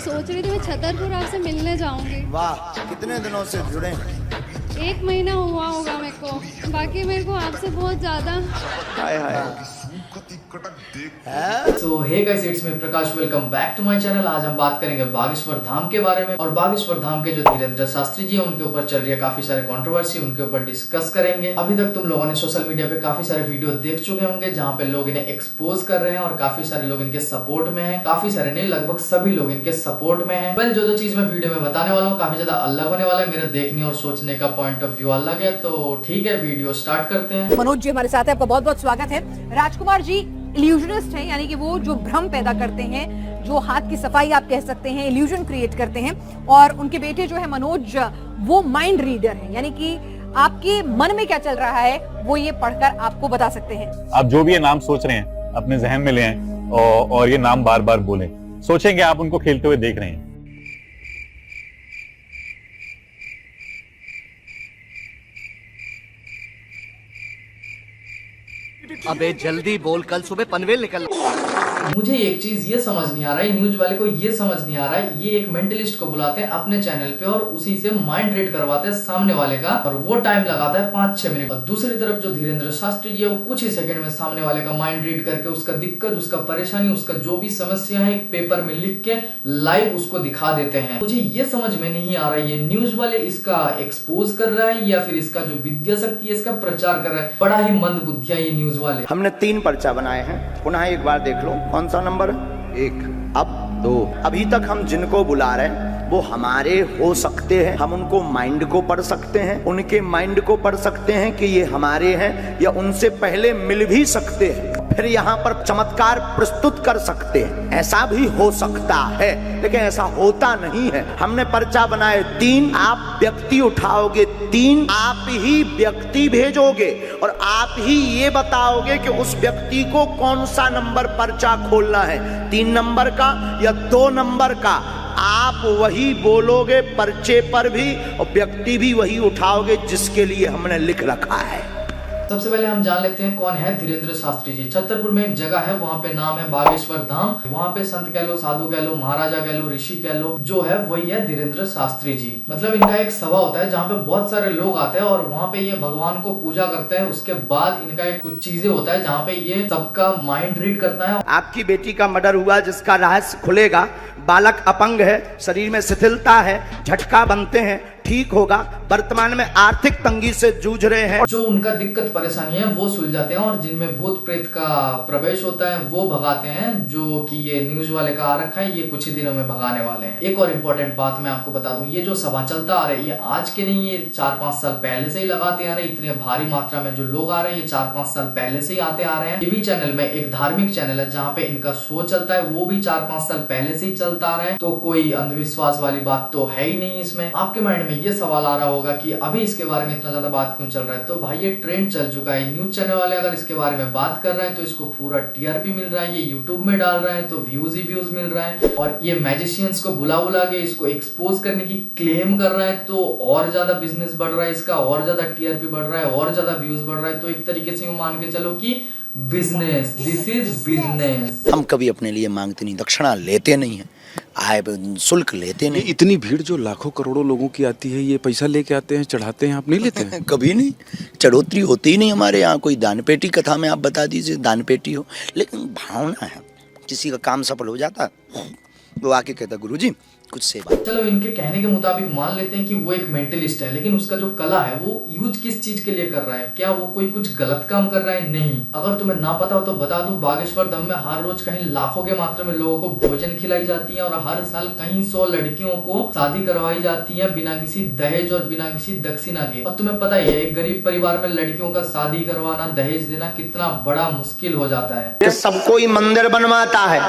मैं सोच रही थी मैं छतरपुर आपसे मिलने जाऊंगी। वाह, कितने दिनों से जुड़े? 1 महीना हुआ होगा मेरे को। बाकी मेरे को आपसे बहुत ज्यादा hi hi. So hey guys, it's me Prakash, welcome back to my channel. आज हम बात करेंगे बागेश्वर धाम के बारे में। और बागेश्वर धाम के जो धीरेन्द्र शास्त्री जी हैं उनके ऊपर चल रही है काफी सारे कंट्रोवर्सी, उनके ऊपर डिस्कस करेंगे। अभी तक तुम लोगों ने सोशल मीडिया पे काफी सारे वीडियो देख चुके होंगे जहाँ पे लोग इन्हें एक्सपोज कर रहे हैं और काफी सारे लोग इनके सपोर्ट में है। काफी सारे नहीं, लगभग सभी लोग इनके सपोर्ट में है। वेल, जो चीज मैं वीडियो में बताने वाला हूँ काफी ज्यादा अलग होने वाला है। मेरा देखने और सोचने का पॉइंट ऑफ व्यू अलग है। तो ठीक है, वीडियो स्टार्ट करते हैं। मनोज जी हमारे साथ है, आपका बहुत बहुत स्वागत है। राजकुमार जी इल्यूजनिस्ट हैं, यानी कि वो जो भ्रम पैदा करते हैं, जो हाथ की सफाई आप कह सकते हैं, इल्यूजन क्रिएट करते हैं। और उनके बेटे जो है मनोज, वो माइंड रीडर हैं, यानी कि आपके मन में क्या चल रहा है वो ये पढ़कर आपको बता सकते हैं। आप जो भी ये नाम सोच रहे हैं अपने जहन में ले आएं और ये नाम बार बार बोलें। सोचेंगे आप उनको खेलते हुए देख रहे हैं। अबे जल्दी बोल, कल सुबह पनवेल निकल। मुझे एक चीज ये समझ नहीं आ रहा है, न्यूज वाले को ये समझ नहीं आ रहा है, ये एक मेंटलिस्ट को बुलाते हैं अपने चैनल पे और उसी से माइंड रीड करवाते हैं सामने वाले का, और वो टाइम लगाता है 5-6 मिनट। और दूसरी तरफ जो धीरेन्द्र शास्त्री जी है वो कुछ ही सेकंड में सामने वाले का माइंड रीड करके उसका दिक्कत, उसका परेशानी, उसका जो भी समस्या है एक पेपर में लिख के लाइव उसको दिखा देते हैं। मुझे ये समझ में नहीं आ रहा है, ये न्यूज वाले इसका एक्सपोज कर रहा है या फिर इसका जो विद्या शक्ति है इसका प्रचार कर रहा है। बड़ा ही मंद बुद्धिया ये न्यूज वाले। हमने 3 पर्चा बनाए हैं, पुनः एक बार देख लो। कौन सा नंबर? 1, अब 2। अभी तक हम जिनको बुला रहे हैं वो हमारे हो सकते हैं, हम उनको माइंड को पढ़ सकते हैं, उनके माइंड को पढ़ सकते हैं कि ये हमारे हैं, या उनसे पहले मिल भी सकते हैं, फिर यहाँ पर चमत्कार प्रस्तुत कर सकते हैं। ऐसा भी हो सकता है, लेकिन ऐसा होता नहीं है। हमने पर्चा बनाए 3, आप व्यक्ति उठाओगे 3, आप ही व्यक्ति भेजोगे और आप ही ये बताओगे कि उस व्यक्ति को कौन सा नंबर पर्चा खोलना है, 3 नंबर का या 2 नंबर का। आप वही बोलोगे पर्चे पर भी और व्यक्ति भी वही उठाओगे जिसके लिए हमने लिख रखा है। सबसे पहले हम जान लेते हैं कौन है धीरेन्द्र शास्त्री जी। छतरपुर में एक जगह है, वहाँ पे नाम है बागेश्वर धाम। वहाँ पे संत कह लो, साधु कह लो, महाराजा कह लो, ऋषि कह लो, जो है वही है धीरेन्द्र शास्त्री जी। मतलब इनका एक सभा होता है जहाँ पे बहुत सारे लोग आते हैं और वहाँ पे ये भगवान को पूजा करते हैं। उसके बाद इनका एक कुछ चीजें होता है जहाँ पे ये सबका माइंड रीड करता है। आपकी बेटी का मर्डर हुआ जिसका रहस्य खुलेगा, बालक अपंग है, शरीर में शिथिलता है, झटका बनते हैं, ठीक होगा। वर्तमान में आर्थिक तंगी से जूझ रहे हैं। जो उनका दिक्कत परेशानी है वो सुलझाते हैं और जिनमें भूत प्रेत का प्रवेश होता है वो भगाते हैं, जो कि ये न्यूज वाले का आ रखा है, ये कुछ ही दिनों में भगाने वाले हैं। एक और इम्पोर्टेंट बात मैं आपको बता दूं, ये जो सभा चलता आ रहा है ये आज के नहीं, ये 4-5 साल पहले से ही लगाते आ रहे हैं। इतने भारी मात्रा में जो लोग आ रहे हैं ये 4-5 साल पहले से ही आते आ रहे हैं। टीवी चैनल में एक धार्मिक चैनल है जहाँ पे इनका शो चलता है, वो भी 4-5 साल पहले से ही चलता आ रहा है। तो कोई अंधविश्वास वाली बात तो है ही नहीं इसमें। आपके माइंड में ये सवाल आ रहा होगा कि अभी इसके बारे में इतना ज्यादा बात क्यों चल रहा है। तो भाई ये ट्रेंड चल चुका है। न्यूज चैनल वाले अगर इसके बारे में बात कर रहे हैं तो इसको पूरा टीआरपी मिल रहा है, ये यूट्यूब में डाल रहे हैं तो व्यूज ही व्यूज मिल रहा है। और ये मैजिशियंस को बुला बुला के इसको एक्सपोज करने की क्लेम कर रहे हैं तो और ज्यादा बिजनेस बढ़ रहा है इसका, और ज्यादा टीआरपी बढ़ रहा है, और ज्यादा व्यूज बढ़ रहा है। तो एक तरीके से मान के चलो कि बिजनेस, दिस इज बिजनेस। हम कभी अपने लिए मांगते नहीं, दक्षिणा लेते नहीं है, आय शुल्क लेते नहीं। इतनी भीड़ जो लाखों करोड़ों लोगों की आती है, ये पैसा लेके आते हैं, चढ़ाते हैं, आप नहीं लेते हैं? कभी नहीं, चढ़ोतरी होती ही नहीं हमारे यहाँ। कोई दान पेटी कथा में आप बता दीजिए दान पेटी हो, लेकिन भावना है। किसी का काम सफल हो जाता वो आके कहता गुरुजी कुछ सेवा। चलो इनके कहने के मुताबिक मान लेते हैं कि वो एक मेंटलिस्ट है, लेकिन उसका जो कला है वो यूज किस चीज के लिए कर रहा है? क्या वो कोई कुछ गलत काम कर रहा है? नहीं। अगर तुम्हें ना पता हो तो बता दूं, बागेश्वर धाम में हर रोज कहीं लाखों के मात्रा में लोगों को भोजन खिलाई जाती है और हर साल कहीं 100 लड़कियों को शादी करवाई जाती है बिना किसी दहेज और बिना किसी दक्षिणा के। और तुम्हें पता ही है एक गरीब परिवार में लड़कियों का शादी करवाना, दहेज देना कितना बड़ा मुश्किल हो जाता है। सब कोई मंदिर बनवाता है,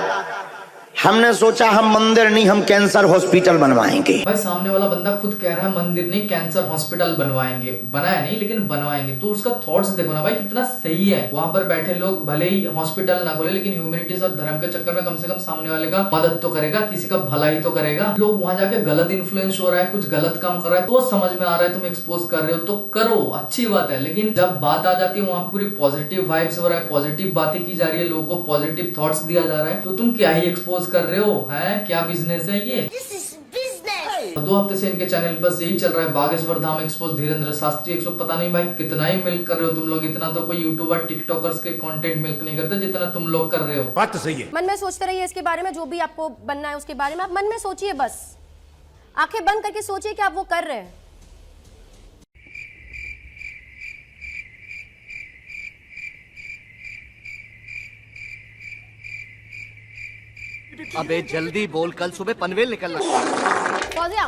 हमने सोचा हम मंदिर नहीं, हम कैंसर हॉस्पिटल बनवाएंगे। भाई सामने वाला बंदा खुद कह रहा है मंदिर नहीं कैंसर हॉस्पिटल बनवाएंगे। बनाया नहीं लेकिन बनवाएंगे। तो उसका थॉट्स देखो ना भाई कितना सही है। वहां पर बैठे लोग भले ही हॉस्पिटल ना खोले लेकिन ह्यूमैनिटीज और धर्म के चक्कर में कम से कम सामने वाले का मदद तो करेगा, किसी का भलाई तो करेगा। लोग वहां जाके गलत इन्फ्लुएंस हो रहा है, कुछ गलत काम कर रहा है तो समझ में आ रहा है तुम एक्सपोज कर रहे हो तो करो, अच्छी बात है। लेकिन जब बात आ जाती है वहां पूरी पॉजिटिव वाइब्स हो रहा है, पॉजिटिव बातें की जा रही है, लोगों को पॉजिटिव थॉट्स दिया जा रहा है, तो तुम क्या ही एक्सपोज कर रहे हो? हैं क्या बिजनेस है ये? 2 हफ्ते से इनके चैनल बस यही चल रहा है, बागेश्वर धाम एक्सपोज धीरेन्द्र शास्त्री एक्सपो। पता नहीं भाई कितना ही मिल्क कर रहे हो तुम लोग, इतना तो कोई यूट्यूबर टिकटॉकर्स के कंटेंट मिल्क नहीं करते जितना तुम लोग कर रहे हो। बात तो सही है। मन में सोचते रहिए इसके बारे में, जो भी आपको बनना है उसके बारे में आप मन में सोचिए, बस आंखें बंद करके सोचिए कि आप वो कर रहे हैं। अबे जल्दी बोल, कल सुबह पनवेल निकलना। फौजिया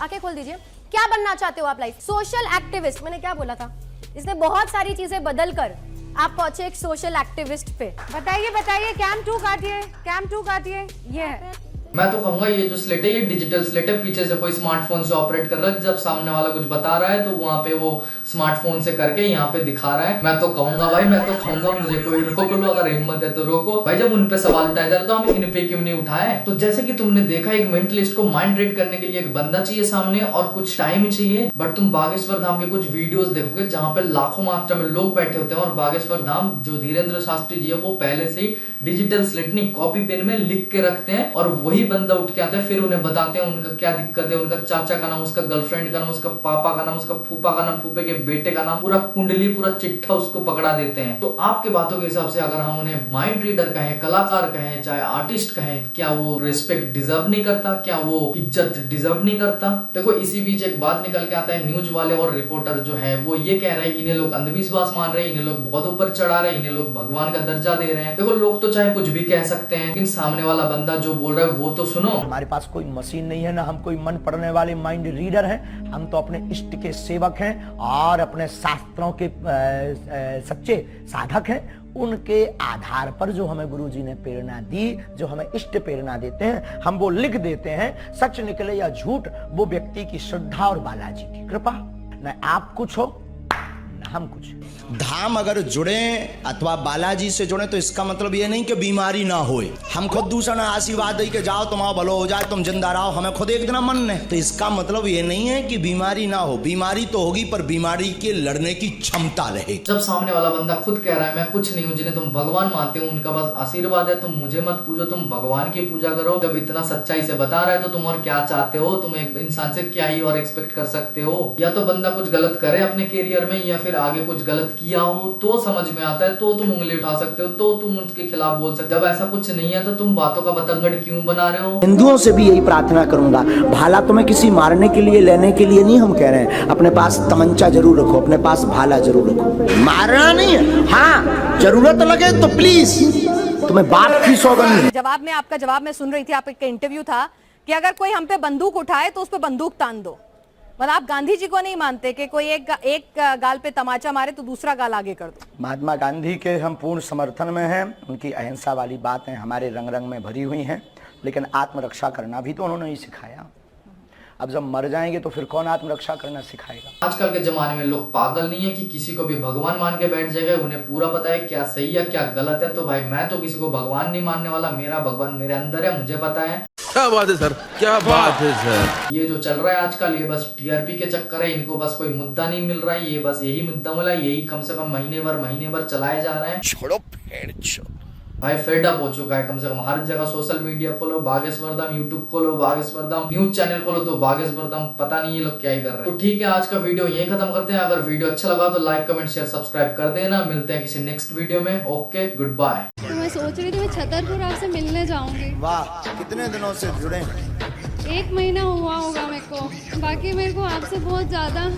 आंखें खोल दीजिए, क्या बनना चाहते हो आप लाइफ? सोशल एक्टिविस्ट, मैंने क्या बोला था? इसने बहुत सारी चीजें बदल कर आप पहुंचे एक सोशल एक्टिविस्ट पे। बताइए बताइए, कैम 2 काटिए, कैम 2 काटिए। ये है, मैं तो कहूंगा ये जो स्लेट है ये डिजिटल स्लेट है, पीछे से कोई स्मार्टफोन से ऑपरेट कर रहा है, जब सामने वाला कुछ बता रहा है तो वहां पे वो स्मार्टफोन से करके यहाँ पे दिखा रहा है। मैं तो कहूंगा भाई, मैं तो कहूंगा मुझे कोई रोक लो, अगर हिम्मत है तो रोको भाई। जब उन पे सवाल उठाया जा रहा तो हम इन पे क्यों नहीं उठाए? तो जैसे कि तुमने देखा, एक मेंटलिस्ट को माइंड रीड करने के लिए एक बंदा चाहिए सामने और कुछ टाइम चाहिए। बट तुम बागेश्वर धाम के कुछ वीडियोस देखोगे जहाँ पे लाखों मात्रा में लोग बैठे होते हैं और बागेश्वर धाम जो धीरेन्द्र शास्त्री जी है वो पहले से ही डिजिटल स्लेट नहीं कॉपी पेन में लिख के रखते हैं और वही बंदा उठ के आता है, फिर उन्हें बताते हैं उनका क्या दिक्कत है, उनका चाचा का नाम, उसका गर्लफ्रेंड का नाम, उसका पापा का नाम, उसका फूफा का नाम, फूफे के बेटे का नाम, पूरा कुंडली पूरा चिट्ठा उसको पकड़ा देते हैं। तो आपके बातों के हिसाब से अगर हम उन्हें माइंड रीडर कहें, कलाकार कहें, चाहे आर्टिस्ट कहें, क्या वो रिस्पेक्ट डिजर्व नहीं करता? क्या वो इज्जत डिजर्व नहीं करता? देखो इसी बीच एक बात निकल के आता है, न्यूज वाले और रिपोर्टर जो है वो ये कह रहे हैं इन्हें लोग अंधविश्वास मान रहे हैं, इन्हें लोग बहुत ऊपर चढ़ा रहे हैं, इन्हें लोग भगवान का दर्जा दे रहे हैं। देखो लोग तो चाहे कुछ भी कह सकते हैं, लेकिन सामने वाला बंदा जो बोल रहा है वो तो सुनो। हमारे पास कोई मशीन नहीं है, ना हम कोई मन पढ़ने वाले माइंड रीडर हैं। हम तो अपने इष्ट के सेवक हैं और अपने शास्त्रों के सच्चे साधक हैं। उनके आधार पर जो हमें गुरुजी ने प्रेरणा दी, जो हमें इष्ट प्रेरणा देते हैं, हम वो लिख देते हैं। सच निकले या झूठ, वो व्यक्ति की श्रद्धा और बालाजी की कृपा। न आप कुछ हो न हम कुछ। धाम अगर जुड़े अथवा बालाजी से जुड़े तो इसका मतलब ये नहीं कि बीमारी ना होए। हम खुद दूसरा आशीर्वाद दे के जाओ तुम्हारा भलो हो जाए, तुम जिंदा रहो, हमें खुद एक दिन मन ने, तो इसका मतलब ये नहीं है कि बीमारी ना हो। बीमारी तो होगी पर बीमारी के लड़ने की क्षमता रहे। जब सामने वाला बंदा खुद कह रहा है मैं कुछ नहीं हूँ, जिन्हें तुम भगवान मानते हो उनका बस आशीर्वाद है, तुम मुझे मत पूजो, तुम भगवान की पूजा करो। जब इतना सच्चाई से बता रहा है तो तुम और क्या चाहते हो? तुम एक इंसान से क्या ही और एक्सपेक्ट कर सकते हो? या तो बंदा कुछ गलत करे अपने कैरियर में या फिर आगे कुछ गलत किया हो तो समझ में आता है, तो तुम उंगली उठा सकते हो, तो तुम उसके खिलाफ बोल सकते हो। जब ऐसा कुछ नहीं है तो तुम बातों का बतंगड़ क्यों बना रहे हो? हिंदुओं से भी यही प्रार्थना करूंगा, भाला तुम्हें किसी मारने के लिए लेने के लिए नहीं हम कह रहे हैं। अपने पास तमंचा जरूर रखो, अपने पास भाला जरूर रखो। मारना नहीं है, हाँ जरूरत लगे तो प्लीज तुम्हें बाप की सौगंध है। जवाब में आपका जवाब मैं सुन रही थी, आपका इंटरव्यू था कि अगर कोई हम पे बंदूक उठाए तो उस पे बंदूक तान दो। मतलब आप गांधी जी को नहीं मानते कि कोई एक गाल पे तमाचा मारे तो दूसरा गाल आगे कर दो? महात्मा गांधी के हम पूर्ण समर्थन में हैं। उनकी अहिंसा वाली बातें हमारे रंग रंग में भरी हुई हैं, लेकिन आत्मरक्षा करना भी तो उन्होंने ही सिखाया। अब जब मर जाएंगे तो फिर कौन आत्मरक्षा करना सिखाएगा? आजकल के जमाने में लोग पागल नहीं है कि किसी को भी भगवान मान के बैठ जाएगा। उन्हें पूरा पता है क्या सही है क्या गलत है। तो भाई मैं तो किसी को भगवान नहीं मानने वाला, मेरा भगवान मेरे अंदर है, मुझे पता है। क्या बात है सर, क्या बात है सर। ये जो चल रहा है आजकल ये बस टीआरपी के चक्कर है, इनको बस कोई मुद्दा नहीं मिल रहा है, ये बस यही मुद्दा मिला, यही कम से कम महीने भर चलाए जा रहे हैं। छोड़ो फेड छोड़ो भाई फेड अप हो चुका है। कम से कम हर जगह सोशल मीडिया खोलो बागेश्वर धाम, यूट्यूब खोलो बागेश्वर धाम, न्यूज चैनल खोलो तो बागेश्वर धाम, पता नहीं ये लोग क्या ही कर रहे हैं। तो ठीक है आज का वीडियो यहीं खत्म करते हैं। अगर वीडियो अच्छा लगा तो लाइक कमेंट शेयर सब्सक्राइब कर देना। मिलते हैं किसी नेक्स्ट वीडियो में। Okay good bye. तो मैं सोच रही थी मैं छतरपुर आपसे मिलने जाऊंगी। वाह, कितने दिनों से जुड़े? 1 महीना हुआ होगा मेरे को, बाकी मेरे को आपसे बहुत ज्यादा है?